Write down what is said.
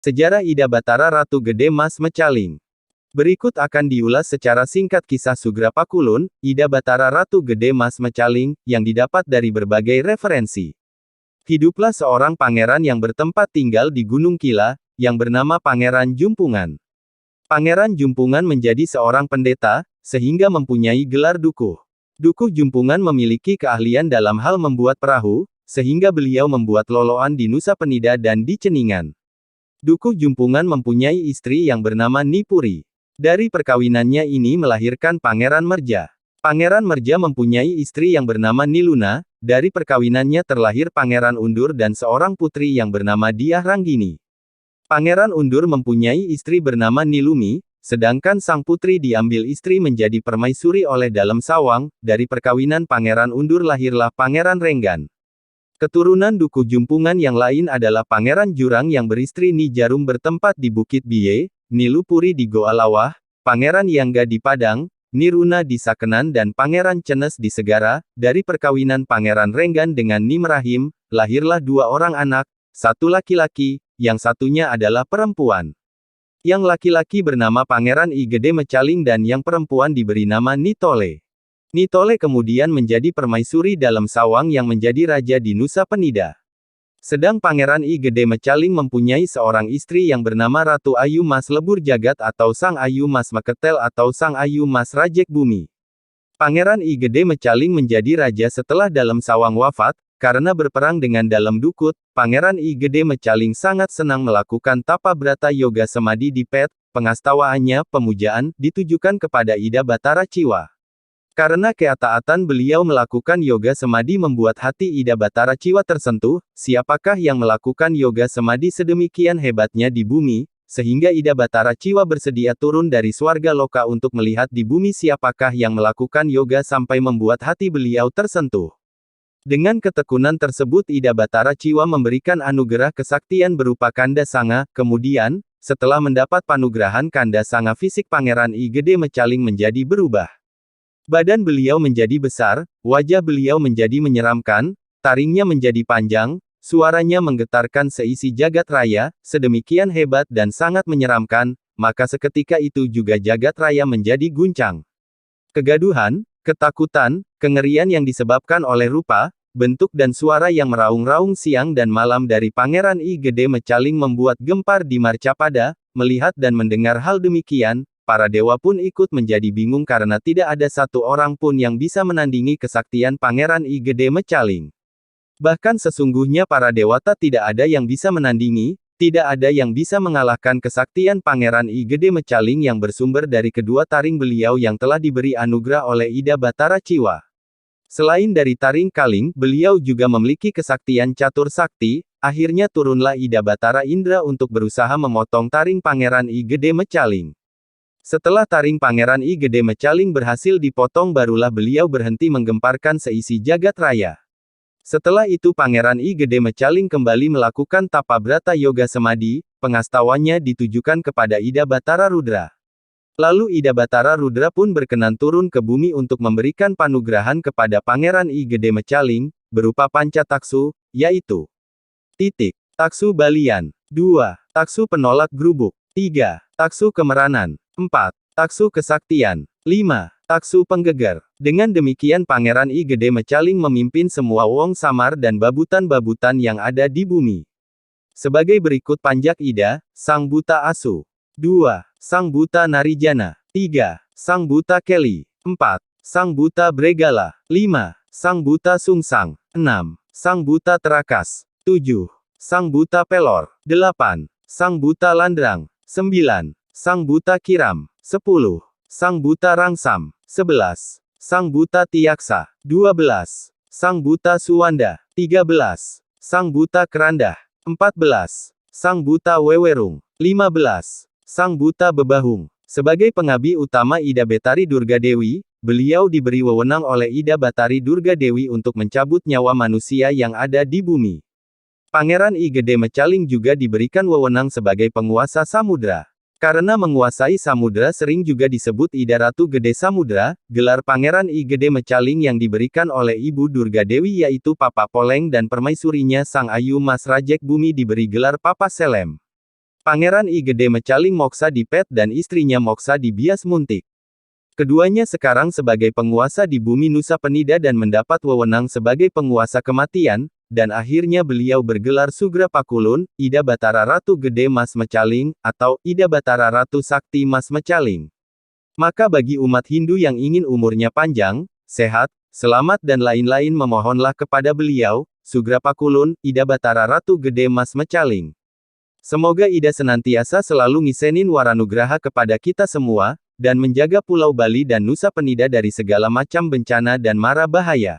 Sejarah Ida Batara Ratu Gede Mas Mecaling. Berikut akan diulas secara singkat kisah Sugrapakulun, Ida Batara Ratu Gede Mas Mecaling, yang didapat dari berbagai referensi. Hiduplah seorang pangeran yang bertempat tinggal di Gunung Kila, yang bernama Pangeran Jumpungan. Pangeran Jumpungan menjadi seorang pendeta, sehingga mempunyai gelar dukuh. Dukuh Jumpungan memiliki keahlian dalam hal membuat perahu, sehingga beliau membuat loloan di Nusa Penida dan di Ceningan. Dukuh Jumpungan mempunyai istri yang bernama Nipuri. Dari perkawinannya ini melahirkan Pangeran Merja. Pangeran Merja mempunyai istri yang bernama Niluna, dari perkawinannya terlahir Pangeran Undur dan seorang putri yang bernama Diah Ranggini. Pangeran Undur mempunyai istri bernama Nilumi, sedangkan sang putri diambil istri menjadi permaisuri oleh Dalem Sawang, dari perkawinan Pangeran Undur lahirlah Pangeran Renggan. Keturunan Dukuh Jumpungan yang lain adalah Pangeran Jurang yang beristri Ni Jarum bertempat di Bukit Biye, Ni Lupuri di Goa Lawah, Pangeran Yangga di Padang, Ni Runa di Sakenan dan Pangeran Cenes di Segara. Dari perkawinan Pangeran Renggan dengan Ni Merahim, lahirlah dua orang anak, satu laki-laki, yang satunya adalah perempuan. Yang laki-laki bernama Pangeran I Gede Mecaling dan yang perempuan diberi nama Ni Tole. Ni Tole kemudian menjadi permaisuri Dalem Sawang yang menjadi raja di Nusa Penida. Sedang Pangeran I Gede Mecaling mempunyai seorang istri yang bernama Ratu Ayu Mas Lebur Jagat atau Sang Ayu Mas Meketel atau Sang Ayu Mas Rajek Bumi. Pangeran I Gede Mecaling menjadi raja setelah Dalem Sawang wafat, karena berperang dengan Dalem Dukut. Pangeran I Gede Mecaling sangat senang melakukan tapa brata yoga semadi di Pet. Pengastawaannya, pemujaan, ditujukan kepada Ida Batara Ciwa. Karena keataatan beliau melakukan yoga semadi membuat hati Ida Batara Ciwa tersentuh. Siapakah yang melakukan yoga semadi sedemikian hebatnya di bumi, sehingga Ida Batara Ciwa bersedia turun dari swarga loka untuk melihat di bumi siapakah yang melakukan yoga sampai membuat hati beliau tersentuh. Dengan ketekunan tersebut Ida Batara Ciwa memberikan anugerah kesaktian berupa Kanda Sanga. Kemudian, setelah mendapat panugrahan Kanda Sanga, fisik Pangeran I Gede Mecaling menjadi berubah. Badan beliau menjadi besar, wajah beliau menjadi menyeramkan, taringnya menjadi panjang, suaranya menggetarkan seisi jagat raya, sedemikian hebat dan sangat menyeramkan, maka seketika itu juga jagat raya menjadi guncang. Kegaduhan, ketakutan, kengerian yang disebabkan oleh rupa, bentuk dan suara yang meraung-raung siang dan malam dari Pangeran I Gede Mecaling membuat gempar di Marcapada. Melihat dan mendengar hal demikian, para dewa pun ikut menjadi bingung karena tidak ada satu orang pun yang bisa menandingi kesaktian Pangeran I Gede Mecaling. Bahkan sesungguhnya para dewata tidak ada yang bisa menandingi, tidak ada yang bisa mengalahkan kesaktian Pangeran I Gede Mecaling yang bersumber dari kedua taring beliau yang telah diberi anugerah oleh Ida Batara Ciwa. Selain dari taring kaling, beliau juga memiliki kesaktian catur sakti. Akhirnya turunlah Ida Batara Indra untuk berusaha memotong taring Pangeran I Gede Mecaling. Setelah taring Pangeran I Gede Mecaling berhasil dipotong barulah beliau berhenti menggemparkan seisi jagat raya. Setelah itu Pangeran I Gede Mecaling kembali melakukan tapa brata yoga semadi. Pengastawannya ditujukan kepada Ida Batara Rudra. Lalu Ida Batara Rudra pun berkenan turun ke bumi untuk memberikan panugrahan kepada Pangeran I Gede Mecaling, berupa panca taksu, yaitu Taksu Balian, 2. Taksu Penolak Grubuk, 3. Taksu Kemeranan, 4. Taksu Kesaktian, 5. Taksu Penggegar. Dengan demikian Pangeran I Gede Mecaling memimpin semua Wong Samar dan babutan-babutan yang ada di bumi. Sebagai berikut panjak Ida: Sang Buta Asu, 2. Sang Buta Narijana, 3. Sang Buta Keli, 4. Sang Buta Bregala, 5. Sang Buta Sungsang, 6. Sang Buta Terakas, 7. Sang Buta Pelor, 8. Sang Buta Landrang, 9. Sang Buta Kiram, 10. Sang Buta Rangsam, 11. Sang Buta Tiaksa, 12. Sang Buta Suwanda, 13. Sang Buta Kerandah, 14. Sang Buta Wewerung, 15. Sang Buta Bebahung. Sebagai pengabdi utama Ida Betari Durga Dewi, beliau diberi wewenang oleh Ida Batari Durga Dewi untuk mencabut nyawa manusia yang ada di bumi. Pangeran I Gede Mecaling juga diberikan wewenang sebagai penguasa samudra. Karena menguasai samudra sering juga disebut Ida Ratu Gede Samudra. Gelar Pangeran I Gede Mecaling yang diberikan oleh Ibu Durga Dewi yaitu Papa Poleng dan permaisurinya Sang Ayu Mas Rajek Bumi diberi gelar Papa Selem. Pangeran I Gede Mecaling Moksa Dipet dan istrinya Moksa Dibias Muntik. Keduanya sekarang sebagai penguasa di bumi Nusa Penida dan mendapat wewenang sebagai penguasa kematian, dan akhirnya beliau bergelar Sugra Pakulun, Ida Batara Ratu Gede Mas Mecaling, atau Ida Batara Ratu Sakti Mas Mecaling. Maka bagi umat Hindu yang ingin umurnya panjang, sehat, selamat dan lain-lain memohonlah kepada beliau, Sugra Pakulun, Ida Batara Ratu Gede Mas Mecaling. Semoga Ida senantiasa selalu ngisenin waranugraha kepada kita semua, dan menjaga Pulau Bali dan Nusa Penida dari segala macam bencana dan mara bahaya.